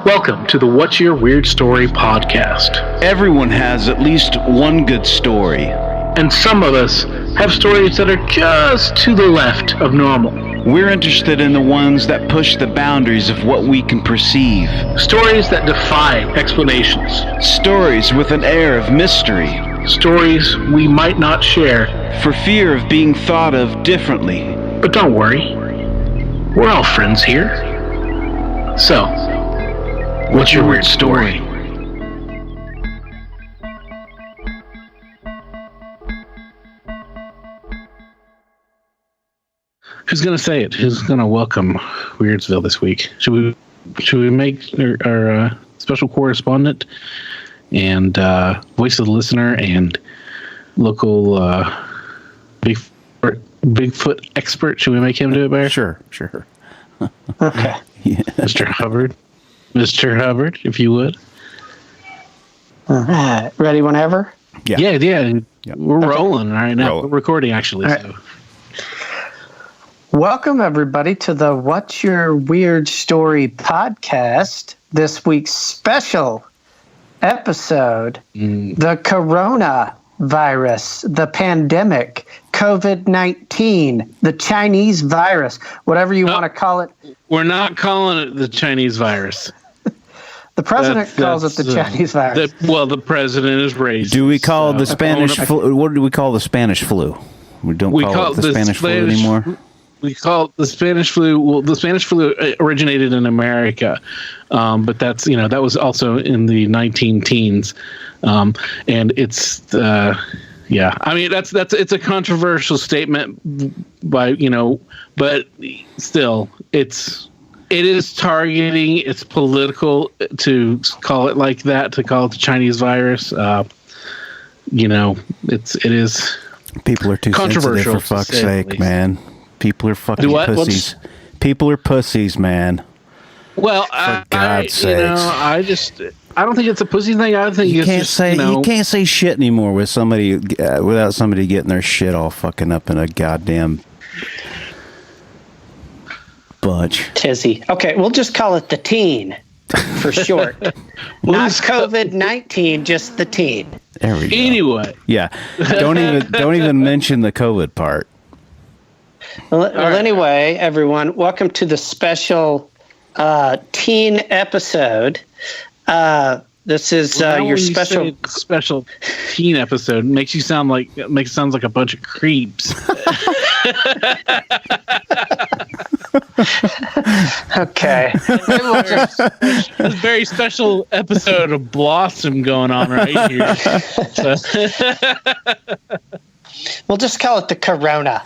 Welcome to the What's Your Weird Story podcast. Everyone has at least one good story. And some of us have stories that are just to the left of normal. We're interested in the ones that push the boundaries of what we can perceive. Stories that defy explanations. Stories with an air of mystery. Stories we might not share for fear of being thought of differently. But don't worry, we're all friends here. So, what's your weird story? Who's gonna say it? Who's gonna welcome Weirdsville this week? Should we make our special correspondent and voice of the listener and local Bigfoot expert? Should we make him do it, Bear? Sure. Okay. Yeah. Mr. Hubbard, if you would. All right. Ready whenever? Yeah. Yep. We're rolling right now. We're recording, actually. Right. So. Welcome, everybody, to the What's Your Weird Story podcast. This week's special episode, the coronavirus, the pandemic, COVID-19, the Chinese virus, whatever you want to call it. We're not calling it the Chinese virus. The president calls it the Chinese virus. The president is racist. Do we call the Spanish flu? What do we call the Spanish flu? We don't call it the Spanish flu anymore. We call it the Spanish flu. Well, the Spanish flu originated in America, but that was also in the 19-teens, and it's I mean it's a controversial statement but still it is targeting. It's political to call it like that, to call it the Chinese virus. It is. People are too sensitive, for fuck's sake, man. People are fucking pussies. People are pussies, man. Well, for God's sakes. I don't think it's a pussy thing. I think you can't say shit anymore with somebody without somebody getting their shit all fucking up in a goddamn bunch. Tizzy. Okay, we'll just call it the teen for short. Not COVID-19, just the teen. There we go. Anyway. Yeah. Don't even mention the COVID part. Anyway, everyone, welcome to the special teen episode. This is your special teen episode. Sounds like a bunch of creeps. Okay. This very special episode of Blossom going on right here. We'll just call it the Corona.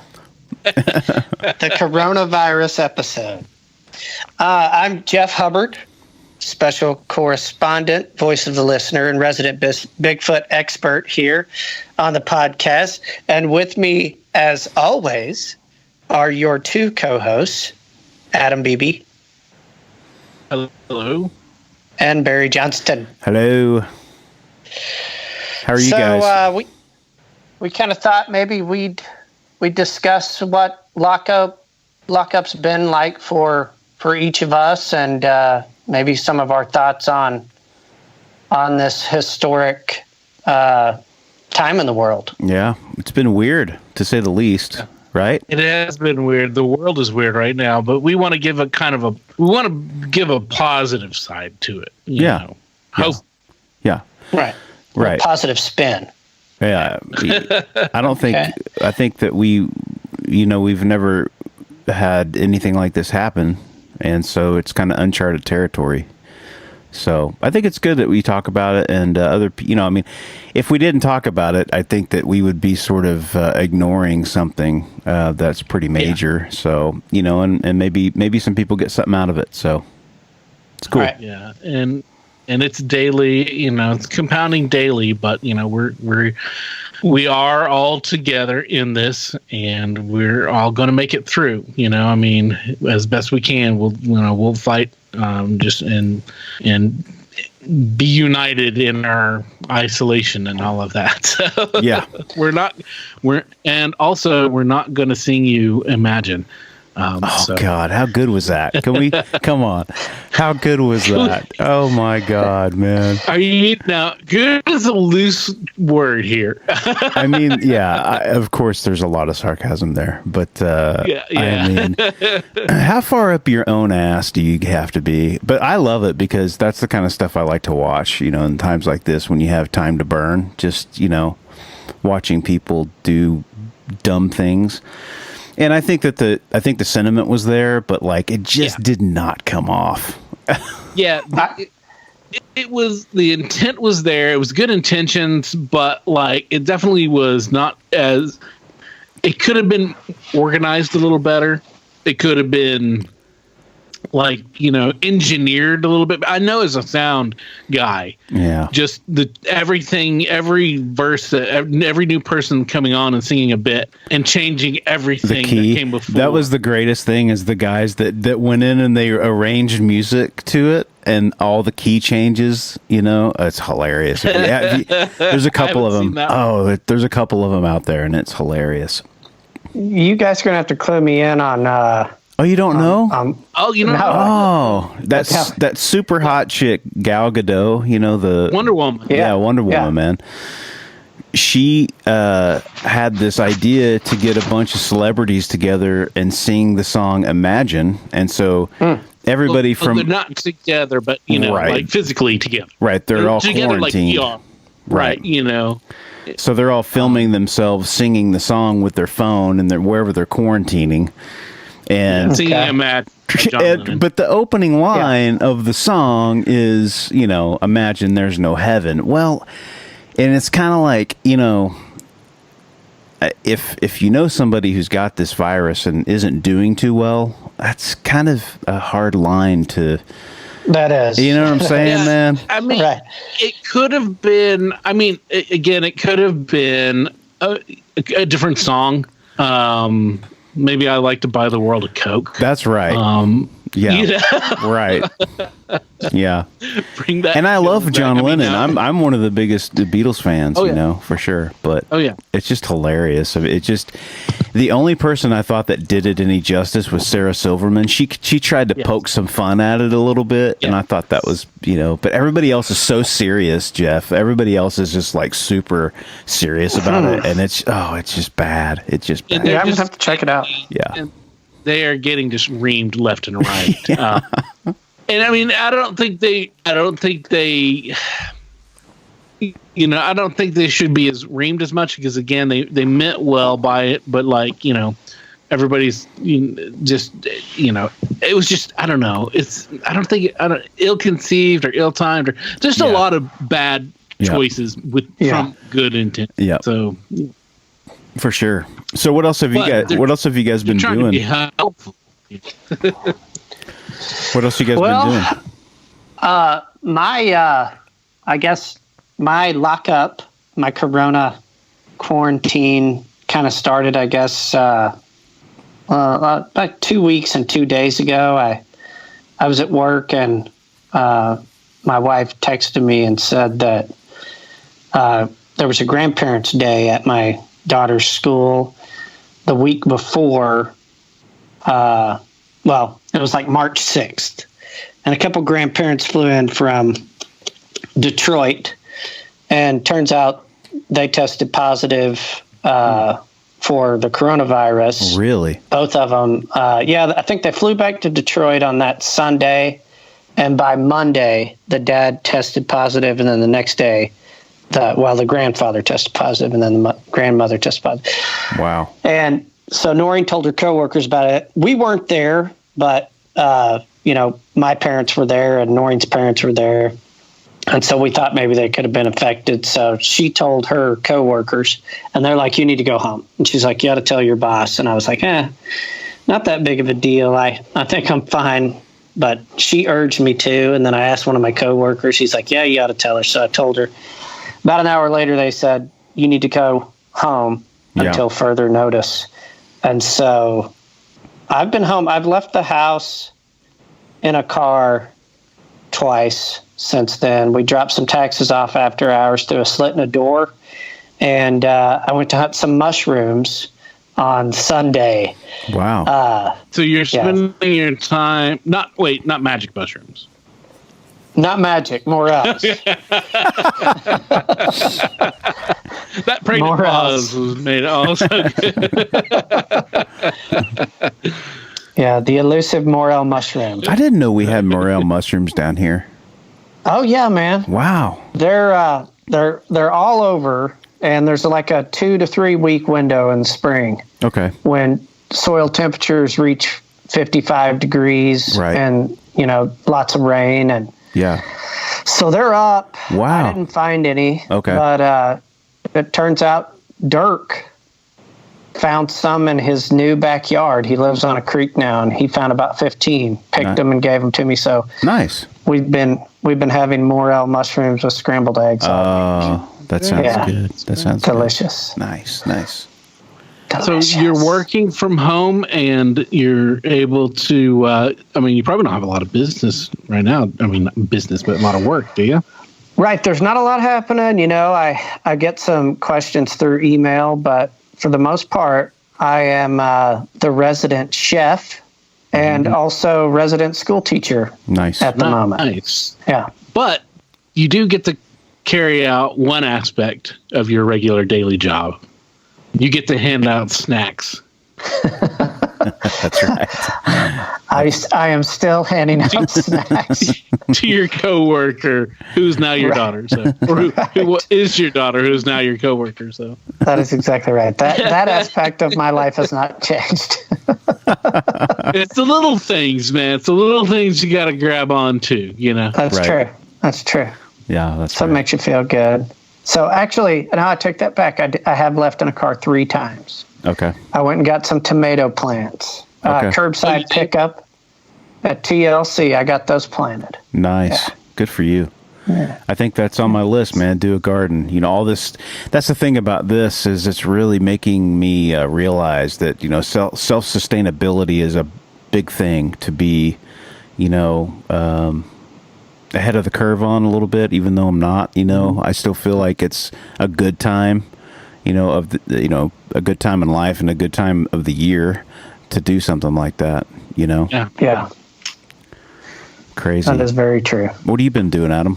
The coronavirus episode. I'm Jeff Hubbard, special correspondent, voice of the listener, and resident Bigfoot expert here on the podcast. And with me, as always, are your two co-hosts, Adam Beebe. Hello. And Barry Johnston. Hello. How are you guys? So we kind of thought maybe we'd discuss what lockup's been like for each of us, and maybe some of our thoughts on this historic time in the world. Yeah, it's been weird, to say the least, right? It has been weird. The world is weird right now, but we want to give a positive side to it. You know. Hope. Yeah. Right. A positive spin. Yeah, I don't think. Okay. I think that we've never had anything like this happen, and so it's kind of uncharted territory. So I think it's good that we talk about it, and if we didn't talk about it, I think that we would be sort of ignoring something that's pretty major. Yeah. So and maybe some people get something out of it. So it's cool. Right. Yeah, and it's daily, it's compounding daily, but we are all together in this, and we're all going to make it through. As best we can. We'll fight, just and be united in our isolation and all of that. So yeah, we're not going to sing you Imagine. God, how good was that? Can we come on? How good was that? Oh my God, man! Now? Good is a loose word here. I mean, yeah, of course, there's a lot of sarcasm there, but Yeah. I mean, how far up your own ass do you have to be? But I love it because that's the kind of stuff I like to watch. You know, in times like this when you have time to burn, just watching people do dumb things. And I think that the sentiment was there, but like it just did not come off. Yeah, it was, the intent was there. It was good intentions, but like it definitely was not as. It could have been organized a little better. It could have been like engineered a little bit. I know as a sound guy, just every verse, every new person coming on and singing a bit and changing everything that came before. That was the greatest thing, is the guys that went in and they arranged music to it and all the key changes. It's hilarious. There's a couple of them. There's a couple of them out there, and it's hilarious. You guys are gonna have to clue me in on. Oh, you don't know? You don't know? Oh, that's that super hot chick, Gal Gadot. The Wonder Woman. Yeah, Wonder Woman, man. She had this idea to get a bunch of celebrities together and sing the song Imagine. And so everybody from... They're not together, but, like physically together. Right, they're all together quarantined. Like right, So they're all filming themselves singing the song with their phone and wherever they're quarantining. And singing Imagine. But the opening line of the song is, imagine there's no heaven. Well, and it's kind of like, if you know somebody who's got this virus and isn't doing too well, that's kind of a hard line to. That is. You know what I'm saying, man? I mean, it could have been. I mean, again, it could have been a different song. Maybe I like to buy the world a Coke. That's right. Right. Yeah. Bring that. And I love John Lennon. I'm one of the biggest Beatles fans, for sure. But it's just hilarious. It just, the only person I thought that did it any justice was Sarah Silverman. She tried to poke some fun at it a little bit, and I thought that was, but everybody else is so serious, Jeff. Everybody else is just like super serious about it, and it's just bad. It's just bad. I'm gonna have to check it out. Yeah. And they are getting just reamed left and right. And I mean, I don't think they should be as reamed as much, because again, they meant well by it, but like, everybody's just, it was just, I don't know. Ill-conceived or ill-timed, or just a lot of bad choices from good intent. Yeah. So for sure. So what else have you guys been doing? To be helpful. What else you guys been doing? I guess my lockup, my Corona quarantine kind of started, I guess, about 2 weeks and 2 days ago. I was at work, and my wife texted me and said that there was a grandparents' day at my daughter's school the week before. It was like March 6th, and a couple grandparents flew in from Detroit, and turns out they tested positive for the coronavirus. Really? Both of them. I think they flew back to Detroit on that Sunday, and by Monday, the dad tested positive, and then the next day, the grandfather tested positive, and then the grandmother tested positive. Wow. And so Noreen told her coworkers about it. We weren't there, but, my parents were there and Noreen's parents were there. And so we thought maybe they could have been affected. So she told her coworkers, and they're like, you need to go home. And she's like, you ought to tell your boss. And I was like, not that big of a deal. I think I'm fine. But she urged me to. And then I asked one of my coworkers. She's like, yeah, you ought to tell her. So I told her. About an hour later, they said, you need to go home until further notice. And so I've been home. I've left the house in a car twice since then. We dropped some taxes off after hours through a slit in a door. And I went to hunt some mushrooms on Sunday. Wow. So you're spending your time not magic mushrooms. Not magic, morels. That pregnant pause was made also good. Yeah, the elusive morel mushroom. I didn't know we had morel mushrooms down here. Oh yeah, man. Wow. They're all over, and there's like a 2 to 3 week window in spring. Okay. When soil temperatures reach 55 degrees, right. And lots of rain, and yeah. So they're up. Wow. I didn't find any. Okay. But it turns out Dirk found some in his new backyard. He lives on a creek now, and he found about 15, picked them and gave them to me. So nice. We've been having morel mushrooms with scrambled eggs. Oh, that sounds good. That sounds delicious. Good. Nice. Delicious. So you're working from home, and you're able to. You probably don't have a lot of business right now. I mean, not business, but a lot of work, do you? Right. There's not a lot happening. I get some questions through email, but for the most part, I am the resident chef and also resident school teacher. Nice. At the moment. Nice. Yeah. But you do get to carry out one aspect of your regular daily job. You get to hand out snacks. That's right. I am still handing out snacks to your coworker, who's now your daughter. So, or who is your daughter, who's now your coworker. So that is exactly right. That aspect of my life has not changed. It's the little things, man. It's the little things you got to grab on to. That's true. That's true. Yeah, that's so right. It makes you feel good. So actually, now I take that back. I have left in a car 3 times. Okay. I went and got some tomato plants. Curbside pickup at TLC. I got those planted. Nice. Yeah. Good for you. Yeah. I think that's on my list, man. Do a garden. All this. That's the thing about this is it's really making me realize that self-sustainability is a big thing to be, ahead of the curve on a little bit. Even though I'm not, I still feel like it's a good time, a good time in life and a good time of the year to do something like that. Yeah. Crazy. That is very true. What have you been doing, Adam?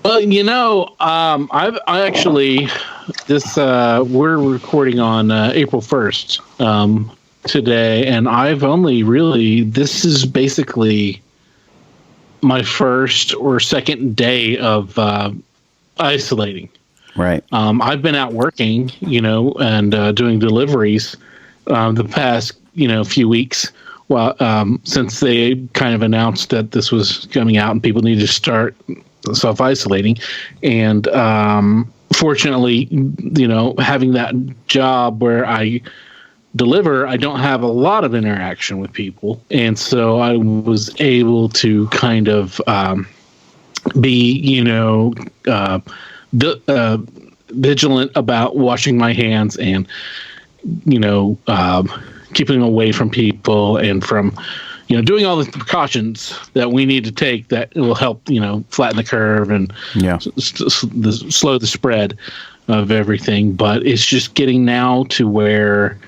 Well, I actually we're recording on April 1st today, and I've only really, this is basically my first or second day of isolating. Right. I've been out working, and doing deliveries the past, few weeks. Well, since they kind of announced that this was coming out and people needed to start self-isolating. And fortunately, having that job where I deliver, I don't have a lot of interaction with people. And so I was able to kind of be, vigilant about washing my hands and, keeping away from people and from, doing all the precautions that we need to take that will help, flatten the curve and slow the spread of everything. But it's just getting now to where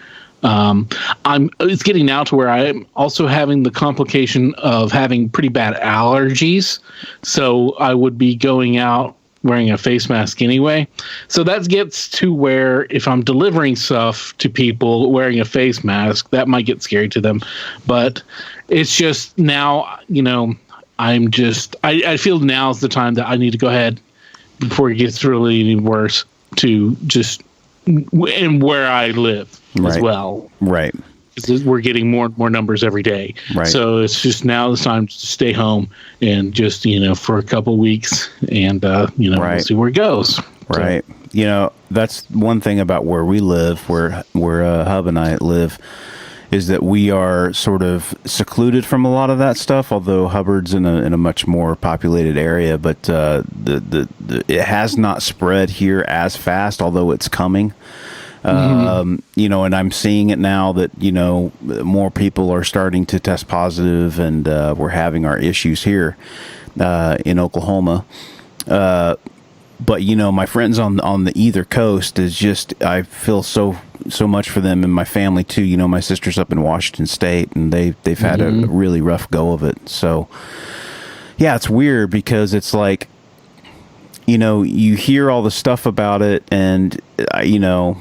it's getting now to where I'm also having the complication of having pretty bad allergies. So I would be going out wearing a face mask anyway. So that gets to where if I'm delivering stuff to people wearing a face mask, that might get scary to them. But it's just now, I feel now's the time that I need to go ahead before it gets really any worse to just, and where I live as well. Right. Because we're getting more and more numbers every day. Right. So it's just now the time to stay home and just, for a couple of weeks and, we'll see where it goes. Right. So. That's one thing about where we live, where Hub and I live, is that we are sort of secluded from a lot of that stuff, although Hubbard's in a much more populated area, but it has not spread here as fast, although it's coming. And I'm seeing it now that, more people are starting to test positive and we're having our issues here in Oklahoma. But, my friends on the either coast is just, I feel so so much for them and my family too. You know, my sister's up in Washington State, and they've had a really rough go of it. So, yeah, it's weird because it's like, you know, you hear all the stuff about it, and you know,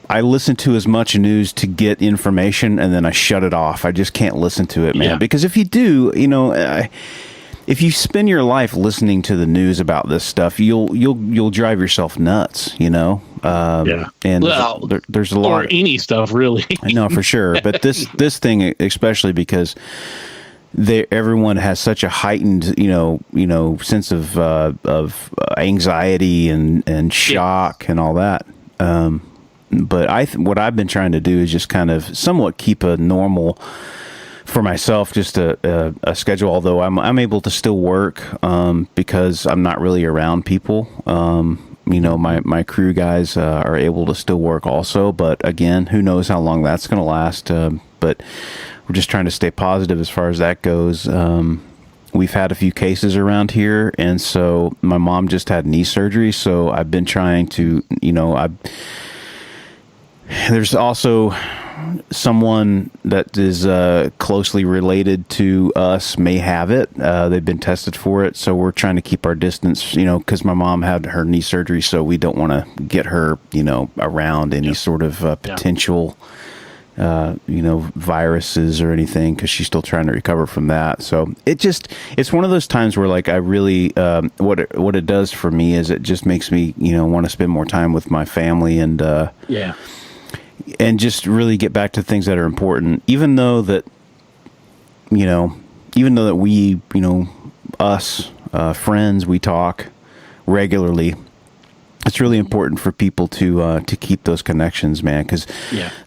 I listen to as much news to get information, and then I shut it off. I just can't listen to it, man. Because if you do, you know, if you spend your life listening to the news about this stuff, you'll drive yourself nuts, you know. And there's a lot, or any stuff, really. I know for sure, but this thing especially because everyone has such a heightened, you know, sense of anxiety and shock and all that. But what I've been trying to do is just kind of somewhat keep a normal, for myself, just a schedule. Although I'm able to still work because I'm not really around people. You know, my crew guys are able to still work also. But again, who knows how long that's going to last? But we're just trying to stay positive as far as that goes. We've had a few cases around here, and so my mom just had knee surgery. So I've been trying to, you know, there's also someone that is closely related to us may have it. They've been tested for it, so we're trying to keep our distance, you know, because my mom had her knee surgery, so we don't want to get her, you know, around any sort of potential, you know, viruses or anything, because she's still trying to recover from that. So it's one of those times where, like, I really, what it does for me is it just makes me, you know, want to spend more time with my family and and just really get back to things that are important, even though that we, you know, us friends, we talk regularly. It's really important for people to keep those connections, man, because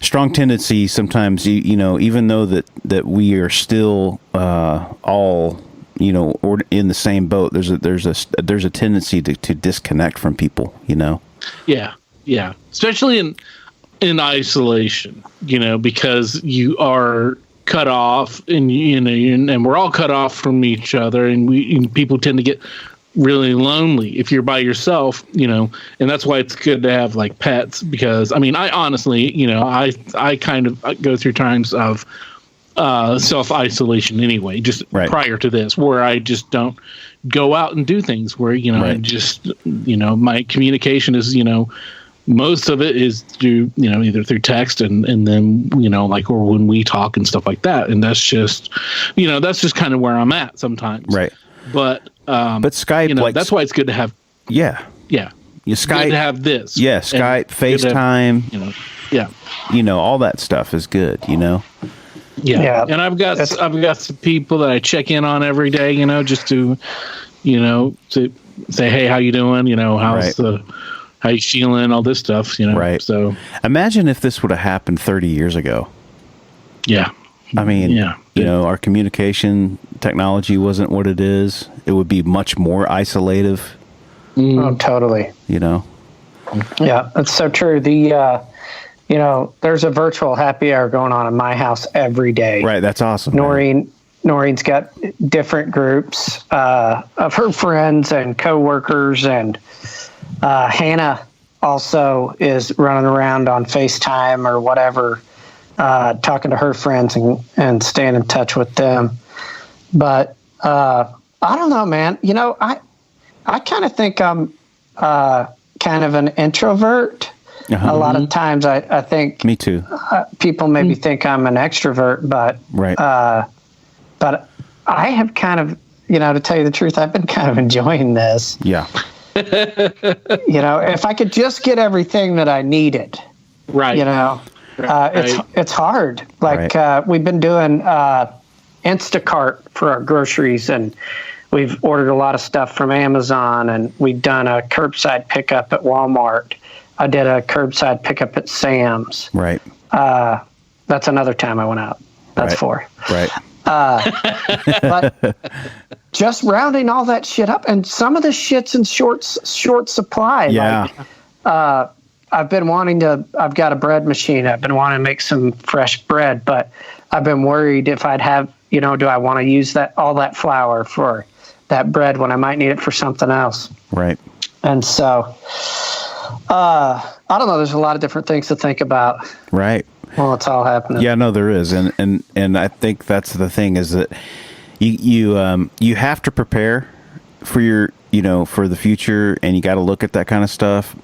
strong tendency sometimes, you know, even though that we are still all, you know, or in the same boat, there's a tendency to disconnect from people, you know. Yeah, especially in isolation, you know, because you are cut off, and you know, and we're all cut off from each other, and people tend to get really lonely if you're by yourself, you know. And that's why it's good to have like pets, because I mean, I honestly, you know, I kind of go through times of self-isolation anyway, just prior to this, where I just don't go out and do things, where, you know, I just, you know, my communication is, you know, most of it is through, you know, either through text and then, you know, like, or when we talk and stuff like that. And that's just, you know, that's just kind of where I'm at sometimes. Right. But Skype, you know, like, that's why it's good to have. Yeah. You Skype, good to have this. Yeah. Skype, FaceTime, have, you know, you know, all that stuff is good, you know? Yeah. And I've got some people that I check in on every day, you know, just to, you know, to say, hey, how you doing? You know, how you feeling? All this stuff, you know. Right. So imagine if this would have happened 30 years ago. Yeah. I mean, you know, our communication technology wasn't what it is. It would be much more isolative. Oh, totally. You know. Yeah, that's so true. The you know, there's a virtual happy hour going on in my house every day. Right. That's awesome. Noreen's got different groups of her friends and coworkers, and Hannah also is running around on FaceTime or whatever, talking to her friends and staying in touch with them. But I don't know, man. You know, I kind of think I'm kind of an introvert. A lot of times I think... Me too. People maybe think I'm an extrovert, but but I have kind of, you know, to tell you the truth, I've been kind of enjoying this. Yeah. You know, if I could just get everything that I needed, you know, it's hard. Like we've been doing Instacart for our groceries, and we've ordered a lot of stuff from Amazon, and we've done a curbside pickup at Walmart. I did a curbside pickup at Sam's. Right. That's another time I went out. That's 4. Right. But just rounding all that shit up, and some of the shit's in short supply. Yeah. Like, I've got a bread machine. I've been wanting to make some fresh bread, but I've been worried if I'd have, you know, do I want to use all that flour for that bread when I might need it for something else? Right. And so, I don't know. There's a lot of different things to think about. Right. Well, it's all happening. Yeah, no, there is, and I think that's the thing is that you have to prepare for your for the future, and you got to look at that kind of stuff.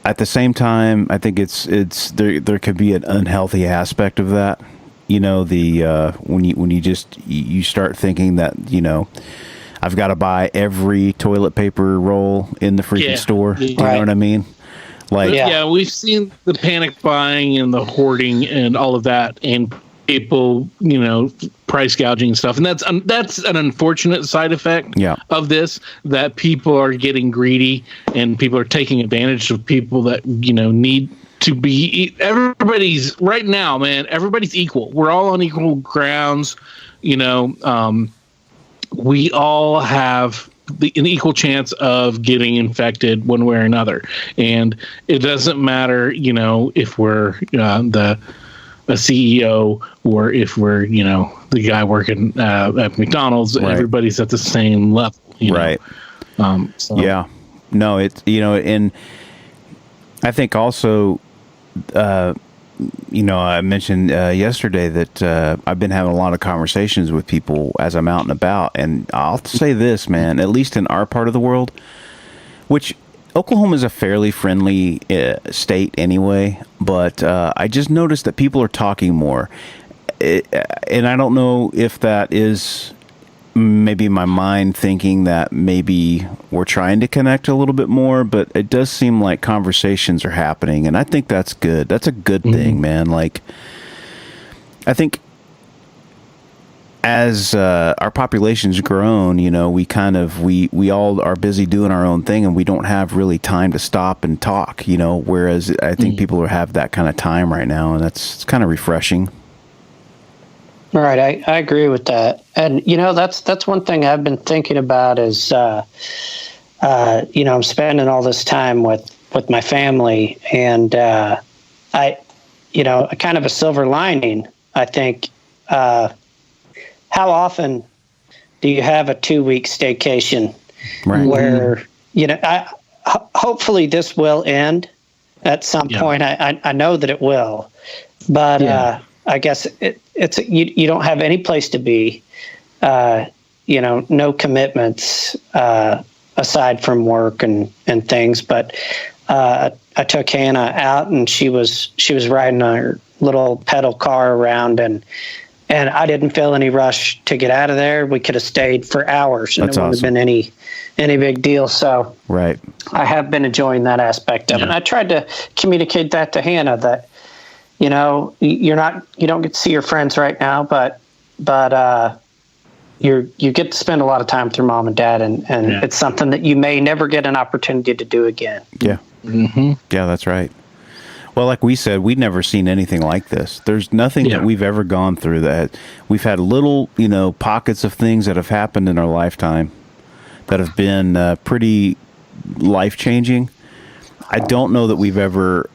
At the same time, I think it's there could be an unhealthy aspect of that. When you start thinking that I've got to buy every toilet paper roll in the freaking store. Yeah. You know what I mean? Like, yeah, we've seen the panic buying and the hoarding and all of that, and people, price gouging and stuff, and that's an unfortunate side effect of this. That people are getting greedy, and people are taking advantage of people that need to be. Everybody's right now, man. Everybody's equal. We're all on equal grounds. We all have an equal chance of getting infected one way or another, and it doesn't matter, if we're a CEO or if we're the guy working at McDonald's. Right. Everybody's at the same level, right? Yeah, no, it's and I think also. I mentioned yesterday that I've been having a lot of conversations with people as I'm out and about, and I'll say this, man, at least in our part of the world, which Oklahoma is a fairly friendly state anyway, but I just noticed that people are talking more, and I don't know if that is maybe my mind thinking that maybe we're trying to connect a little bit more, but it does seem like conversations are happening, and I think that's good. That's a good thing, man. Like, I think as our population's grown, we all are busy doing our own thing, and we don't have really time to stop and talk, whereas I think people have that kind of time right now, and it's kind of refreshing. All right, I agree with that, and that's one thing I've been thinking about is, I'm spending all this time with my family, and a kind of a silver lining. I think, how often do you have a 2-week staycation, right, where hopefully this will end at some point. I know that it will, but I guess it's you don't have any place to be, no commitments aside from work and things. But I took Hannah out, and she was riding her little pedal car around, and I didn't feel any rush to get out of there. We could have stayed for hours, and it wouldn't have been any big deal. So right, I have been enjoying that aspect of it. And I tried to communicate that to Hannah that. You don't get to see your friends right now, but you get to spend a lot of time with your mom and dad, and it's something that you may never get an opportunity to do again. Yeah. Mm-hmm. Yeah, that's right. Well, like we said, we'd never seen anything like this. There's nothing that we've ever gone through that. We've had little, pockets of things that have happened in our lifetime that have been pretty life-changing. I don't know that we've ever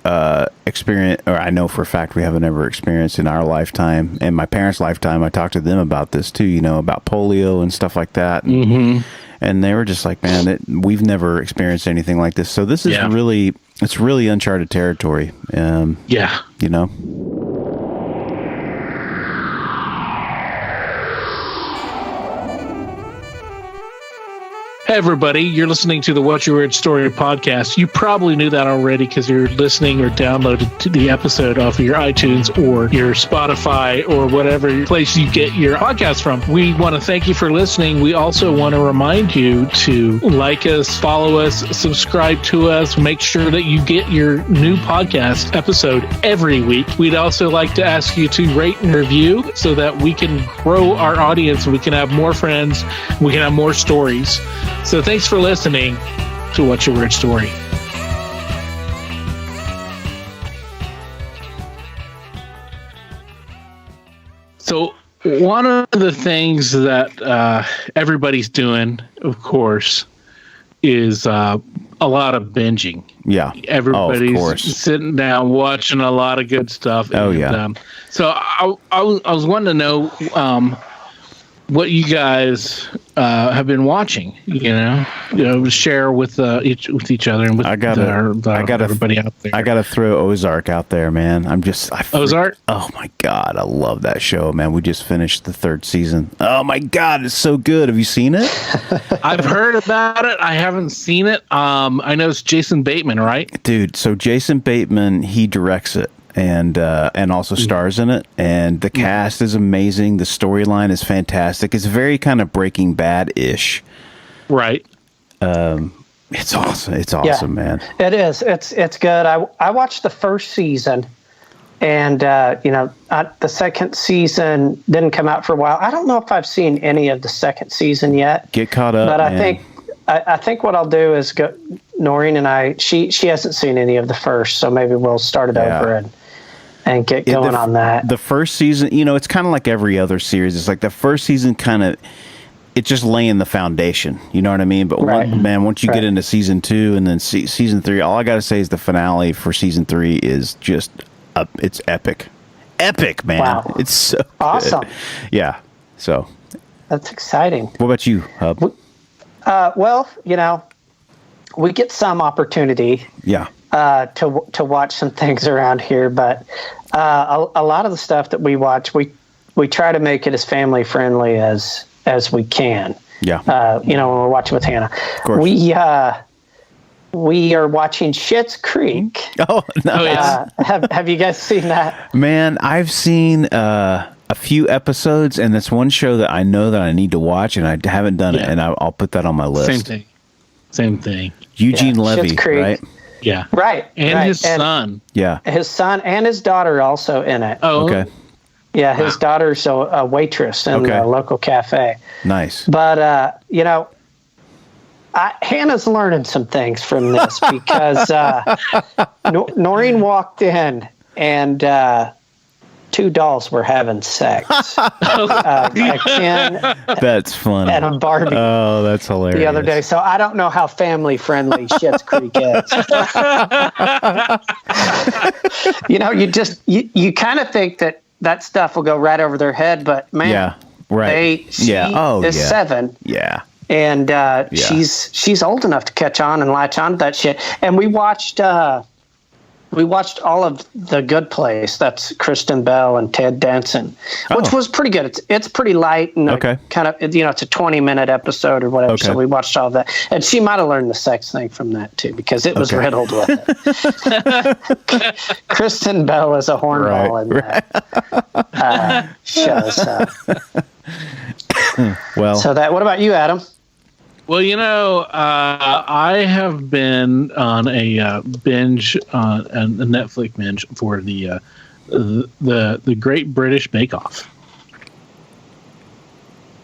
experienced, or I know for a fact we haven't ever experienced in our lifetime. And my parents' lifetime, I talked to them about this too, about polio and stuff like that. And they were just like, man, we've never experienced anything like this. So this is it's really uncharted territory. Hey everybody, you're listening to the What's Your Weird Story podcast. You probably knew that already because you're listening or downloaded to the episode off of your iTunes or your Spotify or whatever place you get your podcast from. We want to thank you for listening. We also want to remind you to like us, follow us, subscribe to us, make sure that you get your new podcast episode every week. We'd also like to ask you to rate and review so that we can grow our audience, we can have more friends, we can have more stories. So thanks for listening to What's Your Weird Story. So one of the things that everybody's doing, of course, is a lot of binging. Yeah. Everybody's sitting down watching a lot of good stuff. Oh, yeah. So I was wanting to know, what you guys have been watching. Share with each other and with everybody out there. I gotta throw Ozark out there, man. Ozark. Oh my god, I love that show, man. We just finished the 3rd season. Oh my god, it's so good. Have you seen it? I've heard about it. I haven't seen it. I know it's Jason Bateman, right? Dude, so Jason Bateman, he directs it. And also stars in it, and the cast is amazing. The storyline is fantastic. It's very kind of Breaking Bad-ish, right? It's awesome. It's awesome, man. It is. It's good. I watched the first season, and the second season didn't come out for a while. I don't know if I've seen any of the second season yet. Get caught up, but man. I think what I'll do is go. Noreen and I. She hasn't seen any of the first, so maybe we'll start it over and get going on that. The first season, it's kind of like every other series. It's like the first season it's just laying the foundation. You know what I mean? But once you get into season 2 and then season 3, all I got to say is the finale for season 3 is just, it's epic. Epic, man. Wow. It's so awesome. Good. Yeah. So. That's exciting. What about you, Hub? Well, we get some opportunity. Yeah. To watch some things around here, but a lot of the stuff that we watch, we try to make it as family friendly as we can. Yeah. When we're watching with Hannah, of course. We are watching Schitt's Creek. Oh, nice. Have you guys seen that? Man, I've seen a few episodes, and that's one show that I know that I need to watch, and I haven't done it, and I'll put that on my list. Same thing. Eugene Levy, right? Yeah. Right. And his son. Yeah. His son and his daughter also in it. Oh, okay. Yeah, his daughter's a waitress in the local cafe. Nice. But, Hannah's learning some things from this because Noreen walked in and 2 dolls were having sex. A Ken that's funny. and a Barbie. Oh, that's hilarious. The other day. So I don't know how family friendly Schitt's Creek is. You kind of think that stuff will go right over their head, but man, yeah, right. She is 7. Yeah. And she's old enough to catch on and latch on to that shit. And we watched all of The Good Place. That's Kristen Bell and Ted Danson, which was pretty good. It's pretty light and kind of, it's a 20-minute episode or whatever. Okay. So we watched all that. And she might have learned the sex thing from that too, because it was riddled with it. Kristen Bell is a hornball in that show. So what about you, Adam? Well, I have been on a binge, a Netflix binge for the Great British Bake Off.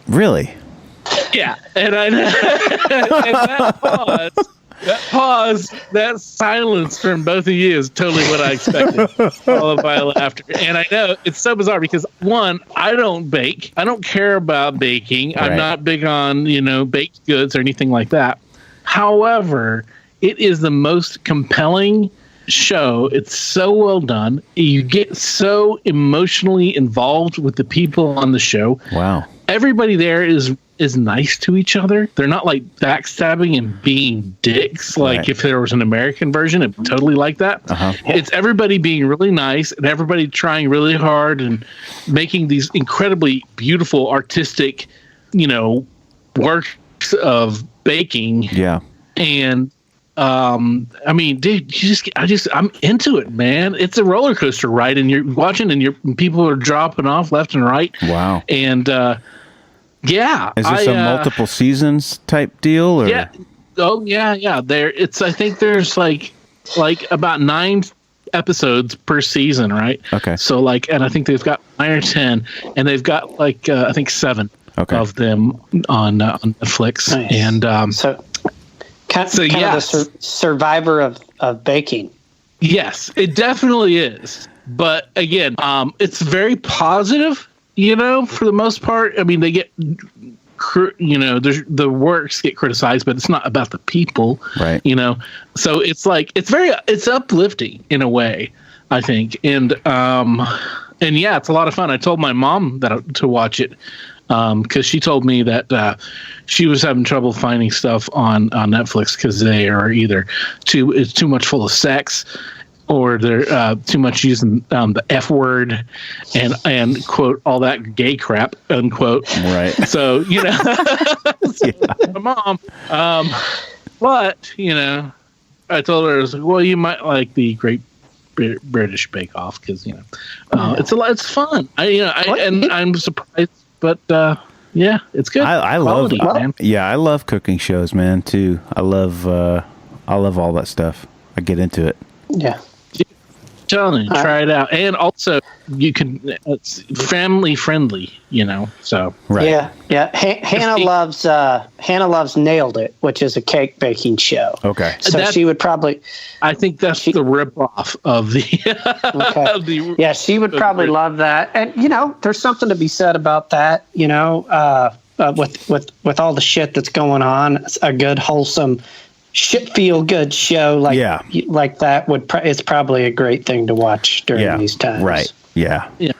Really? Yeah, and I know and that silence from both of you is totally what I expected. Followed by laughter, and I know it's so bizarre because one, I don't bake. I don't care about baking. Right. I'm not big on baked goods or anything like that. However, it is the most compelling show. It's so well done. You get so emotionally involved with the people on the show. Wow. Everybody there is nice to each other. They're not like backstabbing and being dicks. Like if there was an American version, it'd be totally like that. It's everybody being really nice and everybody trying really hard and making these incredibly beautiful artistic, works of baking. Yeah. And dude, I'm into it, man. It's a roller coaster ride, and you're watching, and people are dropping off left and right. Wow. And yeah, is this a multiple seasons type deal? Or? Yeah. Oh yeah. I think there's like about 9 episodes per season, right? Okay. So and I think they've got 9 or 10, and they've got I think 7 of them on Netflix. Nice. And Kind of the survivor of baking. Yes, it definitely is. But again, it's very positive, for the most part. I mean, they get, the works get criticized, but it's not about the people, right? So it's uplifting in a way, I think. And yeah, it's a lot of fun. I told my mom to watch it because she told me that she was having trouble finding stuff on Netflix because they are either it's too much full of sex, or they're too much using the F word and quote all that gay crap, unquote. Right. So my mom. But I told her, I was like, well, you might like the Great British Bake Off because it's fun. I'm surprised, but yeah, it's good. I Quality, love man. Yeah, I love cooking shows, man. Too. I love all that stuff. I get into it. Yeah. Telling you, try it out, and also you can. It's family friendly, So right. Yeah. Hannah loves Nailed It, which is a cake baking show. Okay. So she would probably. I think that's the ripoff of the. Okay. Yeah, she would probably love that, and there's something to be said about that. With all the shit that's going on, it's a good wholesome. Feel good show like that is probably a great thing to watch during these times. Right. Yeah. Yeah.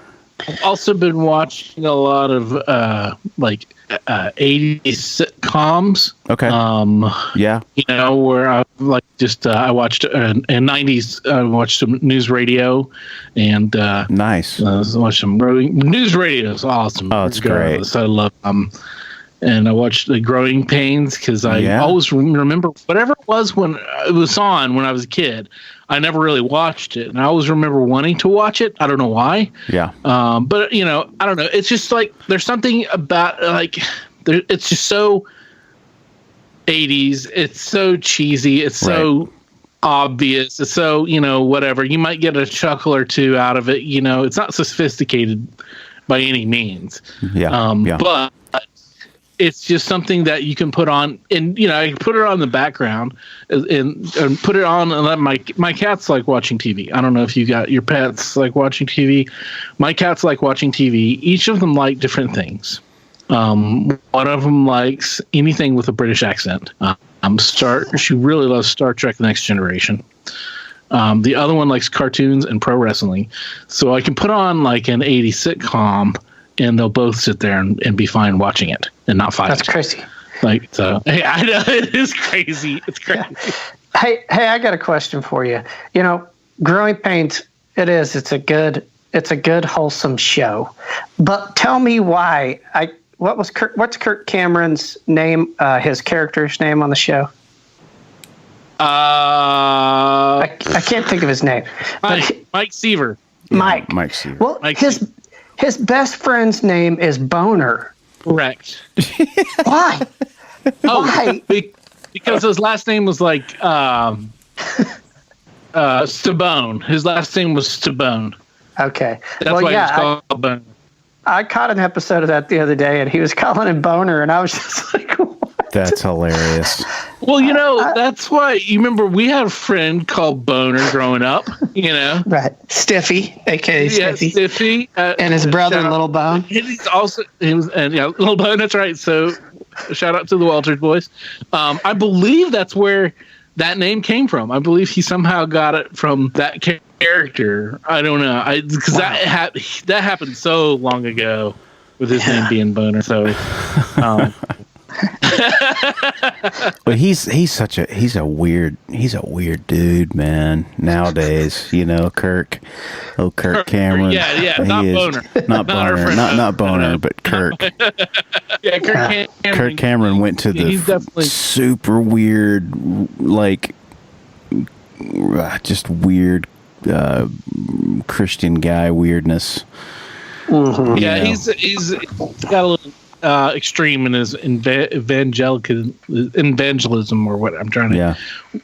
I've also been watching a lot of 80s sitcoms. Okay. Where I I watched in 90s. I watched some news radio, and nice. I watched some news radio. Is awesome. Oh, it's great. I love and I watched The Growing Pains because I always remember whatever it was when it was on when I was a kid. I never really watched it, and I always remember wanting to watch it. I don't know why. Yeah. But I don't know. It's just like there's something about it's just so 80s. It's so cheesy. It's so obvious. It's so whatever. You might get a chuckle or two out of it. It's not sophisticated by any means. Yeah. But it's just something that you can put on, and I can put it on in the background, and put it on and let my cats like watching TV. I don't know if you got your pets like watching TV. My cats like watching TV. Each of them like different things. One of them likes anything with a British accent. She really loves Star Trek: The Next Generation. The other one likes cartoons and pro wrestling. So I can put on like an 80s sitcom, and they'll both sit there and be fine watching it and not fight. That's crazy. Hey, I know it is crazy. It's crazy. Yeah. Hey, I got a question for you. Growing Pains. It's a good wholesome show. But tell me why. What's Kirk Cameron's name? His character's name on the show. I can't think of his name. Mike Seaver. Mike Seaver. Well, his best friend's name is Boner. Correct. Why? Why? Because his last name was like Stabone. His last name was Stabone. Okay. That's why he was called Boner. I caught an episode of that the other day, and he was calling him Boner, and I was just like, what? That's hilarious. Well, that's why you remember we had a friend called Boner growing up, Right. Stiffy, a.k.a. Stiffy. Stiffy. And his brother, Little Bone. Little Bone, that's right. So shout out to the Walters boys. I believe that's where that name came from. I believe he somehow got it from that character. I don't know. Because that happened so long ago with his name being Boner. So... But he's a weird dude, man. Nowadays, Kirk Cameron. Yeah, not Boner, not Boner, not Boner, but Kirk. Yeah, Kirk Cameron went to the super weird, just weird Christian guy weirdness. Mm-hmm. Yeah, he's got a little extreme in his evangelism or what I'm trying to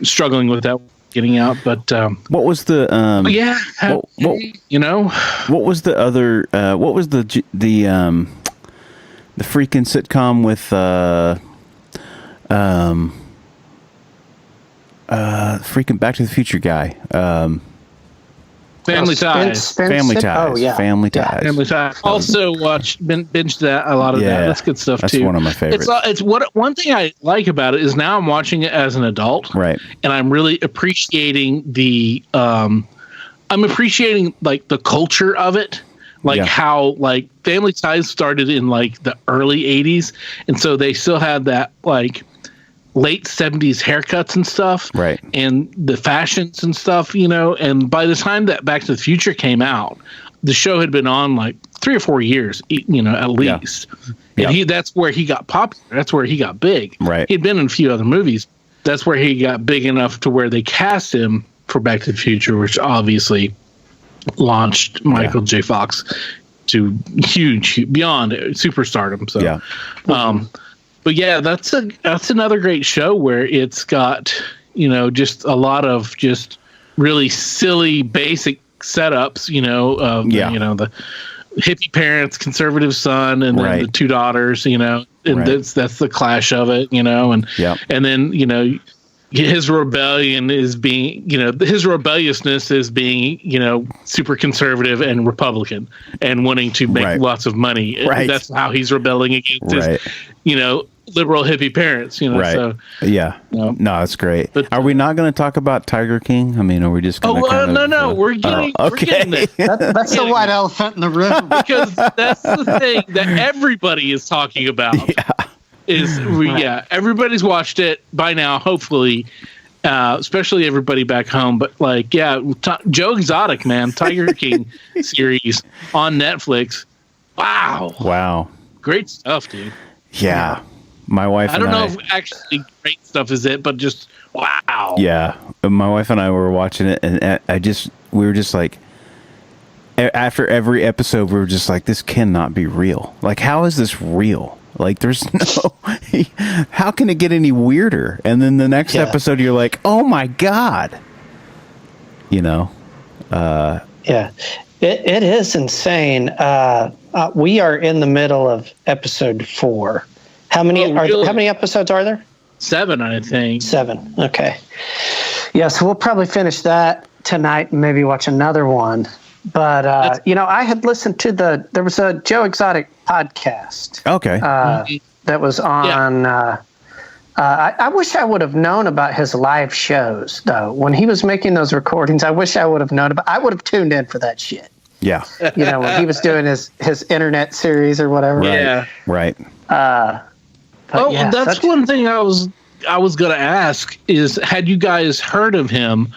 struggling with that getting out. But what was the what was the other what was the freaking sitcom with freaking Back to the Future guy? Family Ties. Family Ties. Oh, yeah. Family Ties. Family Ties. Also binged that, a lot of that. That's good stuff too. That's one of my favorites. It's one thing I like about it is now I'm watching it as an adult, right? And I'm really appreciating the like the culture of it. like how like Family Ties started in like the early 80s, and so they still had that like late 70s haircuts and stuff, right? And the fashions and stuff, and by the time that Back to the Future came out, the show had been on like 3 or 4 years, at least. And that's where he got popular. That's where he got big. Right. He'd been in a few other movies. That's where he got big enough to where they cast him for Back to the Future, which obviously launched Michael J. Fox to huge beyond superstardom. So, but yeah, that's another great show where it's got, just a lot of just really silly, basic setups, the hippie parents, conservative son, and then the 2 daughters, and that's the clash of it, and then, his rebellion is being, his rebelliousness is being, super conservative and Republican and wanting to make lots of money. Right. That's how he's rebelling against his, liberal hippie parents, So, no, that's great. But, are we not going to talk about Tiger King? I mean, are we just going to no, we're getting it. That's the white elephant in the room. Because that's the thing that everybody is talking about. Everybody's watched it by now, hopefully, especially everybody back home. But Joe Exotic, man, Tiger King series on Netflix. Wow. Great stuff, dude. Yeah. My wife and I... I don't know if actually great stuff is it, but just wow. Yeah. My wife and I were watching it, and we were just like, after every episode, we were just like, this cannot be real. Like, how is this real? Like, there's no... how can it get any weirder? And then the next episode, you're like, oh my God. Yeah. It is insane. We are in the middle of episode 4. How many how many episodes are there? 7, I think. 7. Okay. Yeah, so we'll probably finish that tonight and maybe watch another one. But I had listened to there was a Joe Exotic podcast. Okay. That was on. I wish I would have known about his live shows though. When he was making those recordings, I wish I would have known about. I would have tuned in for that shit. Yeah. When he was doing his internet series or whatever. Yeah. Right. That's one thing I was going to ask is, had you guys heard of him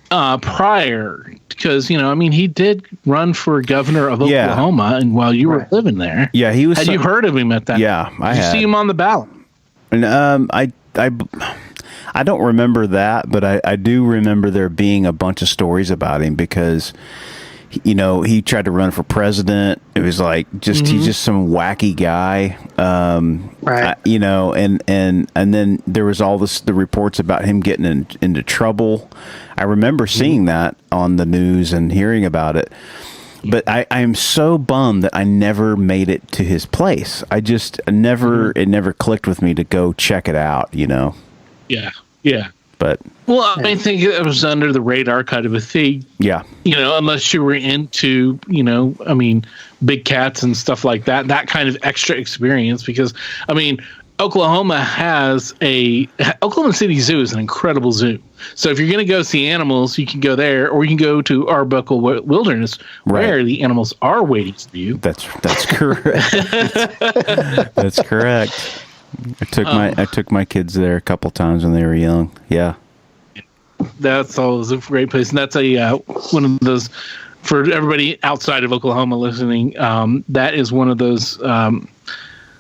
prior? Because he did run for governor of Oklahoma, and while you were living there, he was. Had you heard of him at that? Yeah, Did you see him on the ballot? And I don't remember that, but I do remember there being a bunch of stories about him because, he tried to run for president. It was like he's just some wacky guy, right? And then there was all the reports about him getting into trouble. I remember seeing that on the news and hearing about it. But I am so bummed that I never made it to his place. It never clicked with me to go check it out, Yeah. But I think it was under the radar kind of a thing. Yeah. Unless you were into, big cats and stuff like that, that kind of extra experience. Because, Oklahoma City Zoo is an incredible zoo. So if you're going to go see animals, you can go there, or you can go to Arbuckle Wilderness, where the animals are waiting for you. That's correct. That's correct. I took my kids there a couple times when they were young. Yeah. That's always a great place, and that's one of those for everybody outside of Oklahoma listening. That is one of those.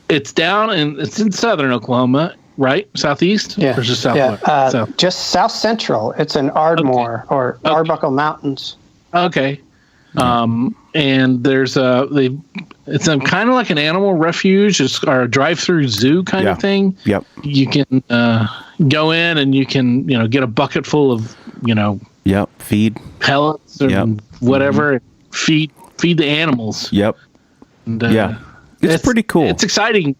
It's in southern Oklahoma, right? Southeast? Yeah. Or just southwest? Just south central. It's in Ardmore or Arbuckle Mountains. Okay. And there's it's kind of like an animal refuge, or a drive-through zoo kind of thing. Yep. You can go in and you can get a bucket full of feed pellets or whatever. Feed the animals. Yep. And, it's pretty cool. It's exciting.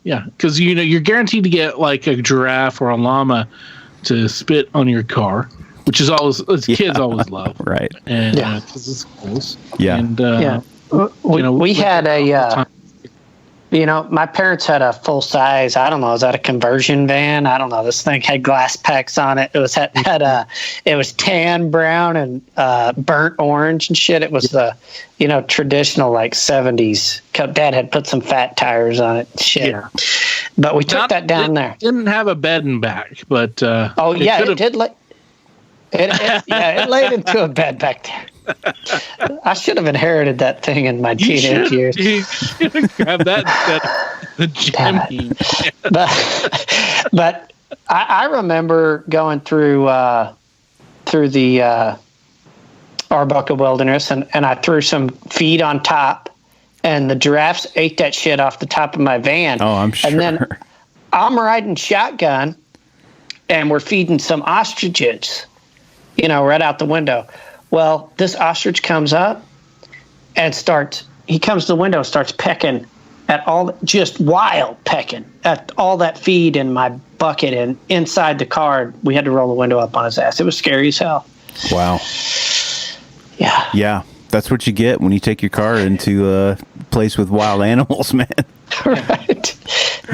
Yeah, because you're guaranteed to get like a giraffe or a llama to spit on your car, which is kids always love, right? And because it's cool. Yeah, and we had a My parents had a full size. I don't know. Was that a conversion van? I don't know. This thing had glass packs on it. It was it was tan, brown, and burnt orange and shit. It was the traditional like 70s. Dad had put some fat tires on it. Shit. Yeah. But we took that down there. Didn't have a bed and back, but it did. It laid into a bed back there. I should have inherited that thing in my teenage years. You should have grabbed that the Jimmy. But I remember going through the Arbuckle Wilderness, and I threw some feed on top, and the giraffes ate that shit off the top of my van. Oh, I'm sure. And then I'm riding shotgun, and we're feeding some ostriches, right out the window. Well, this ostrich comes up and he comes to the window, starts pecking at just wild pecking at all that feed in my bucket and inside the car. We had to roll the window up on his ass. It was scary as hell. Wow. Yeah. Yeah. That's what you get when you take your car into a place with wild animals, man. Right.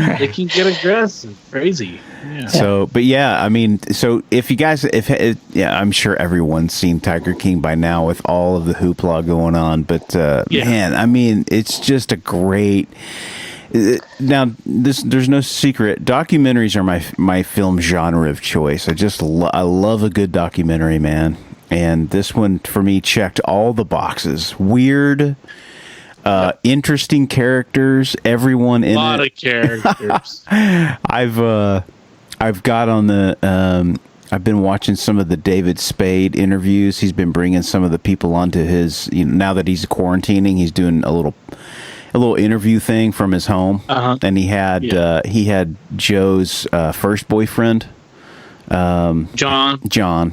It can get aggressive, crazy. Yeah. So if you guys, I'm sure everyone's seen Tiger King by now with all of the hoopla going on. But man, it's just a great. Now, there's no secret. Documentaries are my film genre of choice. I love a good documentary, man. And this one for me checked all the boxes. Weird. Interesting characters. Everyone in it. A lot of characters. I've got on the. I've been watching some of the David Spade interviews. He's been bringing some of the people onto his. Now that he's quarantining, he's doing a little interview thing from his home. And he had Joe's first boyfriend. John,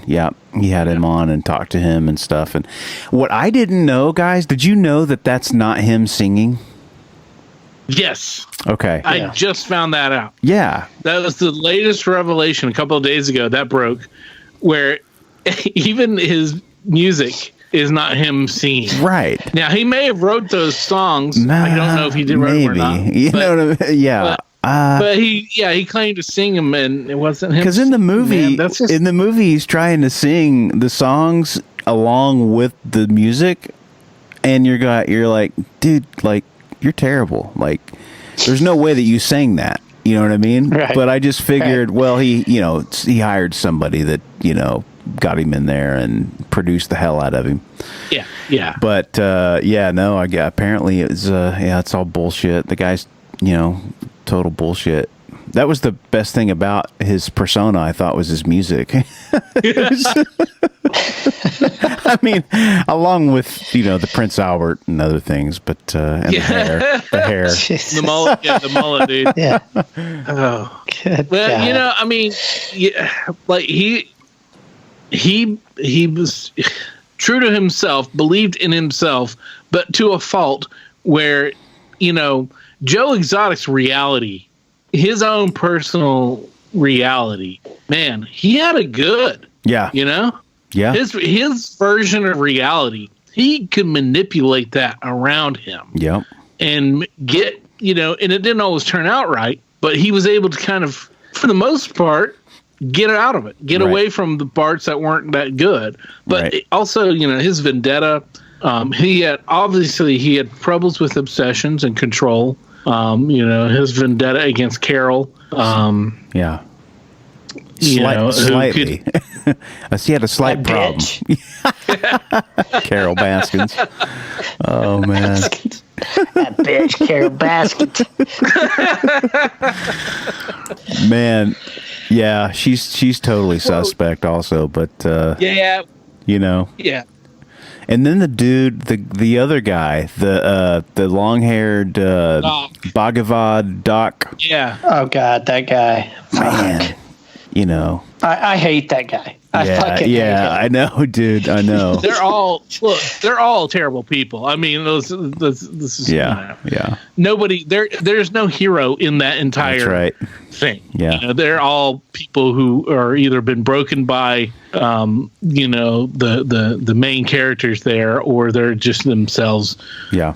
yeah. He had him on and talked to him and stuff. And what I didn't know, guys, did you know that that's not him singing? Yes. Okay. I just found that out. Yeah. That was the latest revelation a couple of days ago that broke, where even his music is not him singing. Right. Now, he may have wrote those songs. I don't know if he did write them or not. Know what I mean? Yeah. But he claimed to sing them, and it wasn't him. Because in the movie, he's trying to sing the songs along with the music, and you're like, dude, like you're terrible. Like, there's no way that you sang that. You know what I mean? Right. But I just figured, well, he hired somebody that got him in there and produced the hell out of him. Yeah, yeah. But apparently it's all bullshit. The guy's total bullshit. That was the best thing about his persona, I thought, was his music. I mean, along with the Prince Albert and other things, but and the hair, the mullet, dude. Yeah. Oh, good. Well, like he was true to himself, believed in himself, but to a fault. Where Joe Exotic's reality, his own personal reality, man, he had it good. Yeah. Yeah. His version of reality, he could manipulate that around him. Yep. And get, and it didn't always turn out right, but he was able to kind of, for the most part, get out of it, get away from the parts that weren't that good. But also, his vendetta, he had troubles with obsessions and control. His vendetta against Carol. Yeah. Slightly. He had a slight problem. Carol Baskins. Oh, man. That bitch, Carol Baskins. Man, yeah, she's totally suspect also, but Yeah. And then the dude, the other guy, the long-haired Bhagavad Doc. Yeah. Oh God, that guy. Man, I hate that guy. I know, dude. I know. They're all terrible people. I mean, this is nobody. There's no hero in that entire thing. Yeah, they're all people who are either been broken by the main characters there, or they're just themselves. Yeah,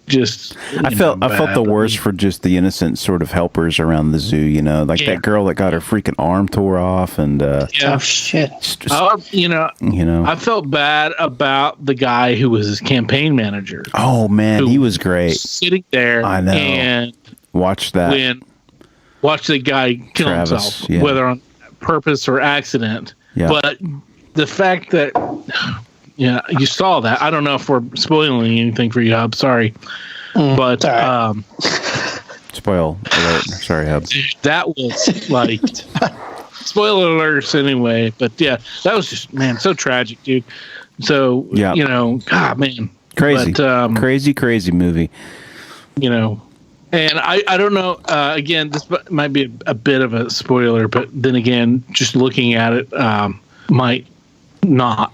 just I felt the worst for just the innocent sort of helpers around the zoo, like that girl that got her freaking arm tore off, and oh shit. I felt bad about the guy who was his campaign manager. Oh man, he was great. Sitting there, I know. And watch that. Watch the guy kill himself, whether on purpose or accident. Yeah. But the fact that you saw that. I don't know if we're spoiling anything for you, Hub. Sorry. But spoil alert. Sorry, Hub. That was like spoiler alerts anyway. But yeah, that was just so tragic, dude. So God, man, crazy, but, crazy movie. And I don't know. Again, this might be a bit of a spoiler, but then again, just looking at it, might not.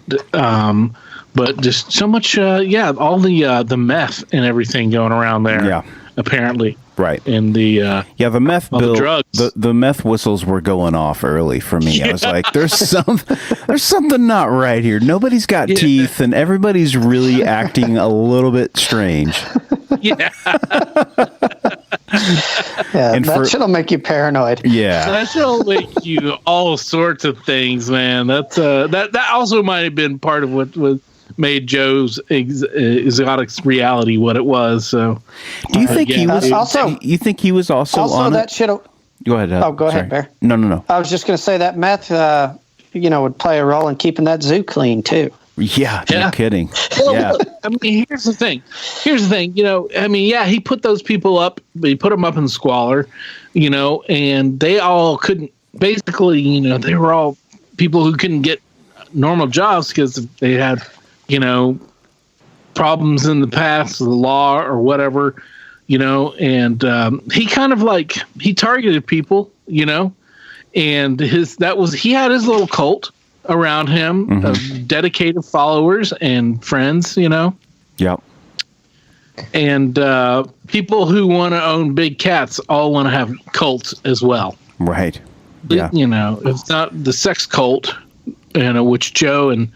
But just so much, all the meth and everything going around there. Yeah, apparently. Right. And the the meth bill, the drugs. The meth whistles were going off early for me. I was like, there's something not right here. Nobody's got teeth, and everybody's really acting a little bit strange. Yeah. And that shit'll make you paranoid. Yeah. That shit'll make you all sorts of things, man. That's that also might have been part of what made Joe's exotics reality what it was. So, do you think he was also? You think he was also on that shit? Go ahead. Go ahead, Bear. No. I was just going to say that meth, would play a role in keeping that zoo clean too. Yeah, no kidding. Well, yeah. Look, I mean, here's the thing. He put those people up. He put them up in squalor, and they all couldn't. Basically, they were all people who couldn't get normal jobs because they had, problems in the past with the law or whatever, And he kind of he targeted people, and he had his little cult around him of dedicated followers and friends, Yep. And people who want to own big cats all want to have cults as well. Right. Yeah. It's not the sex cult, which Joe and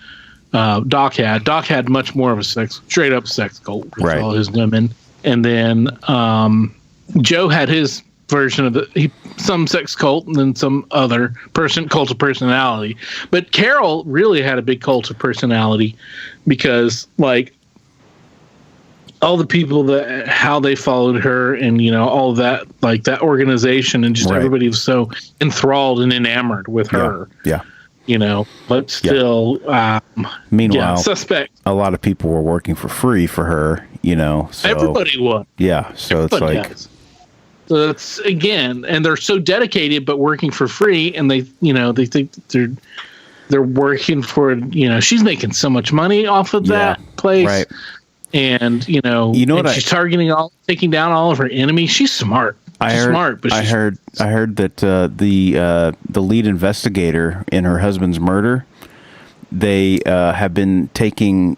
Doc had. Doc had much more of a straight up sex cult with all his women. And then Joe had his version of some sex cult and then some other cult of personality. But Carol really had a big cult of personality because all the people how they followed her and all of that, that organization, and just everybody was so enthralled and enamored with her. Yeah. But still, meanwhile, suspect. A lot of people were working for free for her, so everybody was. Yeah. So everybody it's has. So it's again, and they're so dedicated, but working for free, and they think they're working for, she's making so much money off of that place, right? And she's taking down all of her enemies. She's smart. I heard that the lead investigator in her husband's murder, they have been taking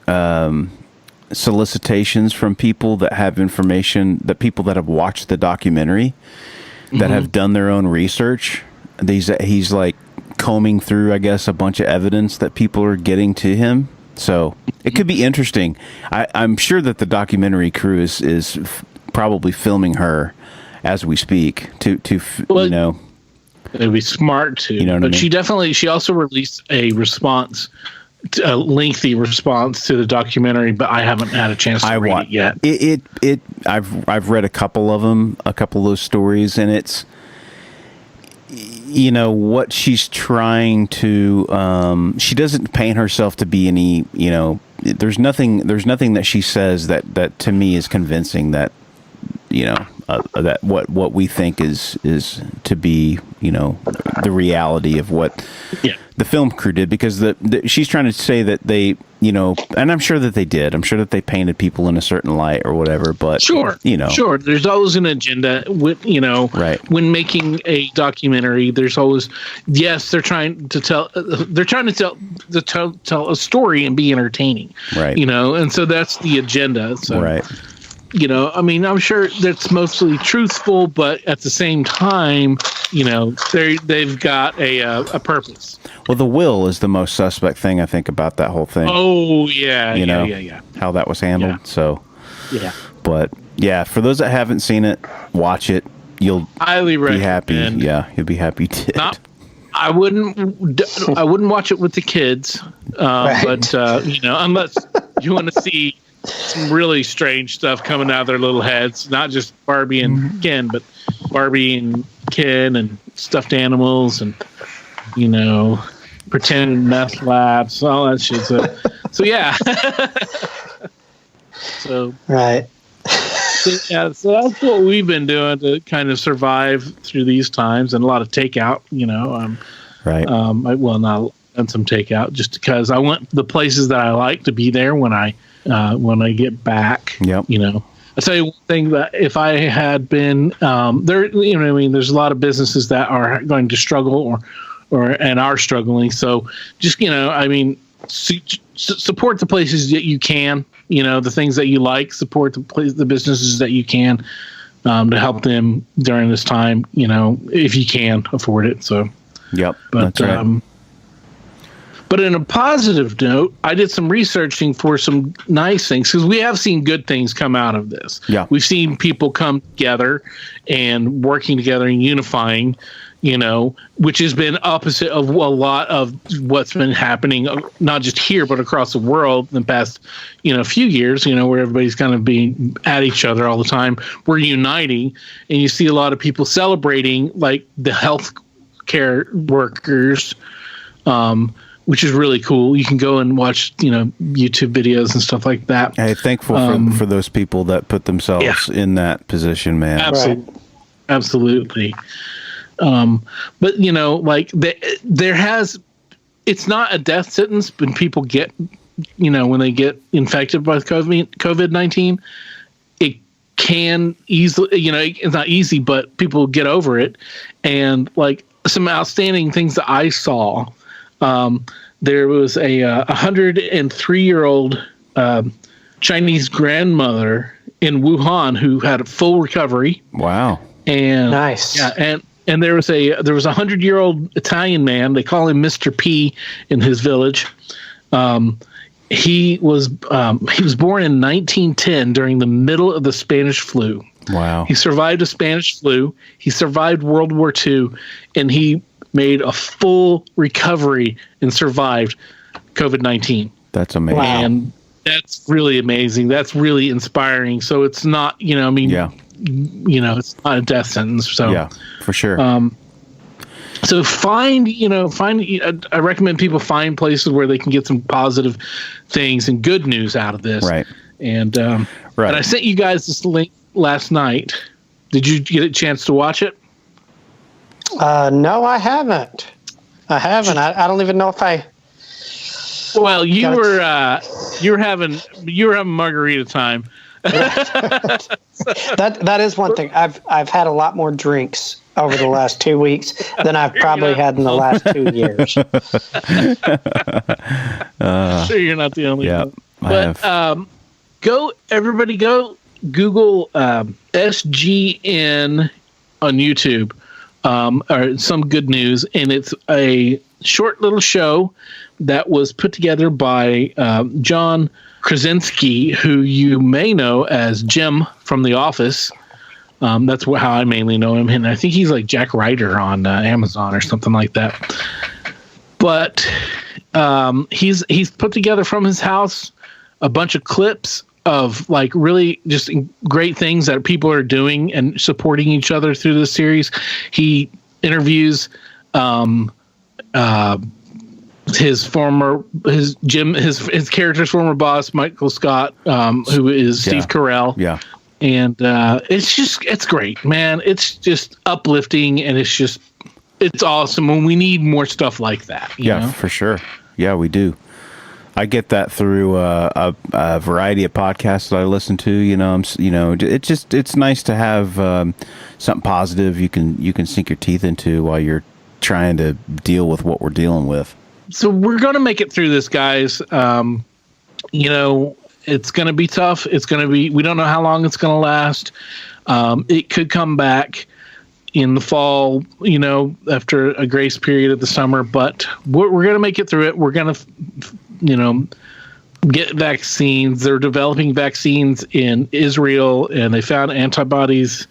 solicitations from people that have information, that people that have watched the documentary, that have done their own research. He's combing through, I guess, a bunch of evidence that people are getting to him. So it could be interesting. I'm sure that the documentary crew is probably filming her as we speak to it'd be smart to, but she also released a lengthy response to the documentary, but I haven't had a chance to read it yet. I've read a couple of them, a couple of those stories, and it's, what she's trying to, she doesn't paint herself to be any, there's nothing that she says that to me is convincing that, that what we think is to be, the reality of what the film crew did, because she's trying to say that they, and I'm sure that they did. I'm sure that they painted people in a certain light or whatever, but sure. There's always an agenda with, when making a documentary, there's always, they're trying to tell a story and be entertaining, right. And so that's the agenda. So, right. I'm sure that's mostly truthful, but at the same time, they've got a purpose. Well, the will is the most suspect thing, I think, about that whole thing. Oh, yeah. How that was handled. Yeah. So, yeah. But yeah, for those that haven't seen it, watch it. You'll highly be happy. recommend. Yeah, you'll be happy you did. I wouldn't watch it with the kids, Right. but unless you want to see some really strange stuff coming out of their little heads, not just Barbie and Ken, but Barbie and Ken and stuffed animals and pretend meth labs, all that shit. So yeah. So Right. yeah, so that's what we've been doing to kind of survive through these times, and a lot of takeout. Right. Not done some takeout just because I want the places that I like to be there when I get back. Yep. I'll tell you one thing, that if I had been there, there's a lot of businesses that are going to struggle and are struggling. So just support the places that you can. The things that you like, support the businesses that you can to help them during this time. If you can afford it. So. Yep. But that's right. But in a positive note, I did some researching for some nice things, because we have seen good things come out of this. Yeah. We've seen people come together and working together and unifying, which has been opposite of a lot of what's been happening, not just here, but across the world in the past, few years, where everybody's kind of being at each other all the time. We're uniting, and you see a lot of people celebrating, like the health care workers, which is really cool. You can go and watch, YouTube videos and stuff like that. Hey, thankful for those people that put themselves in that position, man. Absolutely. But it's not a death sentence when people get, when they get infected by COVID-19. It can easily, it's not easy, but people get over it. And some outstanding things that I saw. There was a 103-year-old Chinese grandmother in Wuhan who had a full recovery. Wow! And nice. Yeah, and there was a 100-year-old Italian man. They call him Mr. P in his village. He was born in 1910 during the middle of the Spanish flu. Wow! He survived a Spanish flu. He survived World War II, and he made a full recovery and survived COVID-19. That's amazing. Wow. And that's really amazing. That's really inspiring. So it's not, it's not a death sentence. So yeah, for sure. So I recommend people find places where they can get some positive things and good news out of this. Right. And, right. And I sent you guys this link last night. Did you get a chance to watch it? No, I haven't. I don't even know if I. Well, you were having margarita time. That is one thing. I've had a lot more drinks over the last 2 weeks than I've probably had in the last 2 years. Sure, you're not the only one. But everybody go Google SGN on YouTube. Or some good news, and it's a short little show that was put together by John Krasinski, who you may know as Jim from The Office. That's how I mainly know him, and I think he's like Jack Ryder on Amazon or something like that. But he's put together from his house a bunch of clips of really just great things that people are doing and supporting each other through this series. He interviews his character's former boss, Michael Scott, who is Steve Carell. Yeah. And it's great, man. It's just uplifting, and it's awesome. And we need more stuff like that. You know? For sure. Yeah, we do. I get that through a variety of podcasts that I listen to. It's nice to have something positive you can sink your teeth into while you're trying to deal with what we're dealing with. So we're going to make it through this, guys. It's going to be tough. We don't know how long it's going to last. It could come back in the fall, after a grace period of the summer, but we're going to make it through it. We're going to, get vaccines. They're developing vaccines in Israel, and they found antibodies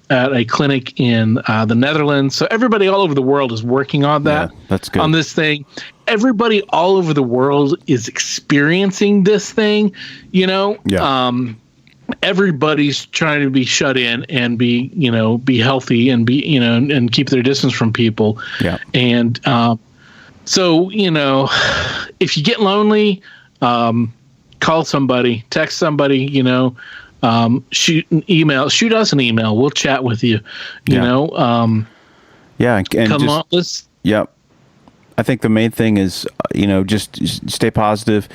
at a clinic in the Netherlands. So everybody all over the world is working on that. Yeah, that's good. On this thing. Everybody all over the world is experiencing this thing, you know. Yeah. Everybody's trying to be shut in and be healthy and be, and keep their distance from people. Yeah. And so, if you get lonely, call somebody, text somebody, shoot us an email. We'll chat with you, and come on, let's. Yep. I think the main thing is, just stay positive.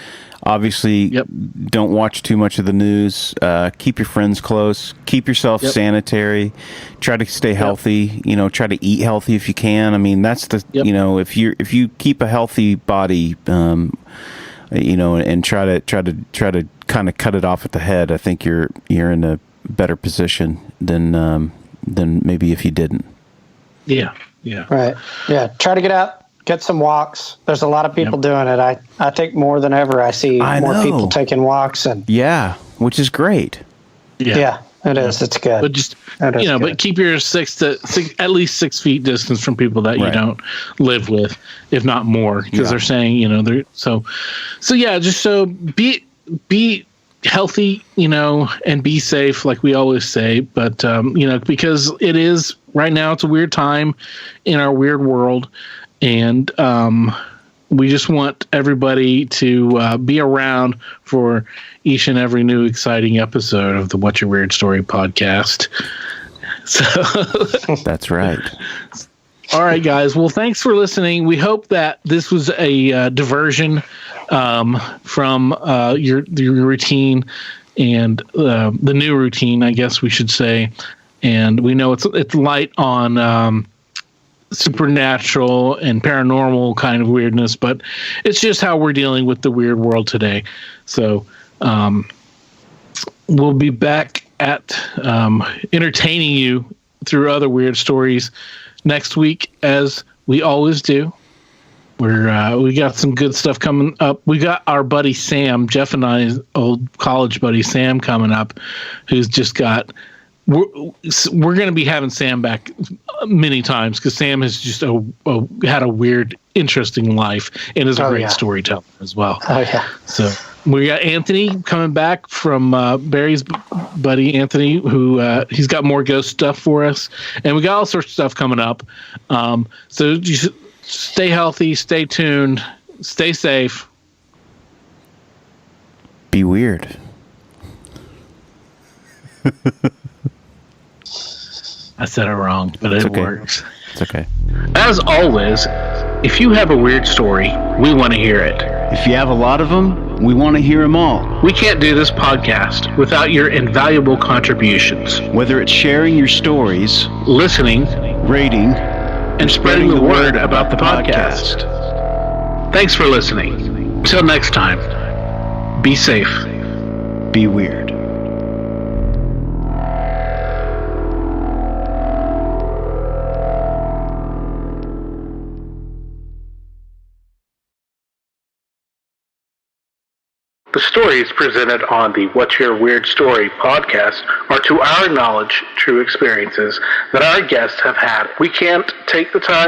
Obviously, don't watch too much of the news. Keep your friends close. Keep yourself sanitary. Try to stay healthy. Try to eat healthy if you can. I mean, that's the if you keep a healthy body, and try to kind of cut it off at the head. I think you're in a better position than maybe if you didn't. Yeah. Yeah. Right. Yeah. Try to get out. Get some walks. There's a lot of people doing it. I think more than ever I see more people taking walks which is great. Yeah, it is. It's good. But just but keep your at least 6 feet distance from people that you don't live with, if not more, because they're saying they're be healthy, and be safe, like we always say. But because it is right now, it's a weird time in our weird world. And we just want everybody to be around for each and every new exciting episode of the What's Your Weird Story podcast. So that's right. All right, guys. Well, thanks for listening. We hope that this was a diversion from your routine and the new routine, I guess we should say. And we know it's light on supernatural and paranormal kind of weirdness, but it's just how we're dealing with the weird world today. So we'll be back at entertaining you through other weird stories next week, as we always do. We got some good stuff coming up. We got our buddy Sam, Jeff and I's old college buddy Sam, coming up, who's just got. We're going to be having Sam back many times, because Sam has just had a weird, interesting life and is a great storyteller as well. Oh, yeah. So we got Anthony coming back from Barry's buddy Anthony, who he's got more ghost stuff for us. And we got all sorts of stuff coming up. So you should stay healthy, stay tuned, stay safe. Be weird. I said it wrong, but it works. It's okay. As always, if you have a weird story, we want to hear it. If you have a lot of them, we want to hear them all. We can't do this podcast without your invaluable contributions. Whether it's sharing your stories, listening, rating, and spreading the word about the podcast. Thanks for listening. Till next time, be safe. Be weird. The stories presented on the What's Your Weird Story podcast are, to our knowledge, true experiences that our guests have had. We can't take the time